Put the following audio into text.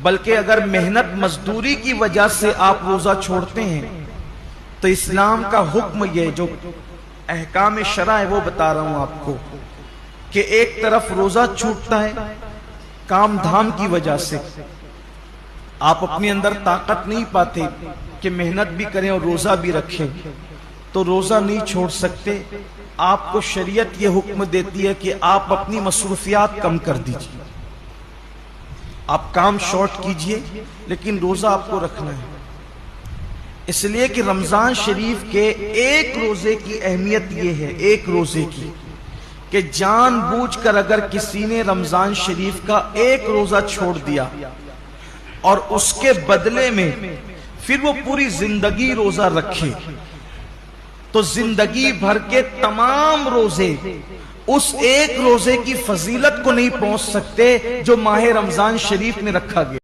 بلکہ اگر محنت مزدوری کی وجہ سے آپ روزہ چھوڑتے ہیں تو اسلام کا حکم یہ جو احکام شرع ہے وہ بتا رہا ہوں آپ کو کہ ایک طرف روزہ چھوٹتا ہے کام دھام کی وجہ سے، آپ اپنے اندر طاقت نہیں پاتے کہ محنت بھی کریں اور روزہ بھی رکھیں، تو روزہ نہیں چھوڑ سکتے، آپ کو شریعت یہ حکم دیتی ہے کہ آپ اپنی مصروفیات کم کر دیجئے، آپ کام شارٹ کیجئے لیکن روزہ آپ کو رکھنا ہے۔ اس لیے کہ رمضان شریف کے ایک روزے کی اہمیت یہ ہے، ایک روزے کی، کہ جان بوجھ کر اگر کسی نے رمضان شریف کا ایک روزہ چھوڑ دیا اور اس کے بدلے میں پھر وہ پوری زندگی روزہ رکھے تو زندگی بھر کے تمام روزے اس ایک روزے کی فضیلت کو نہیں پہنچ سکتے جو ماہ رمضان شریف میں رکھا گیا۔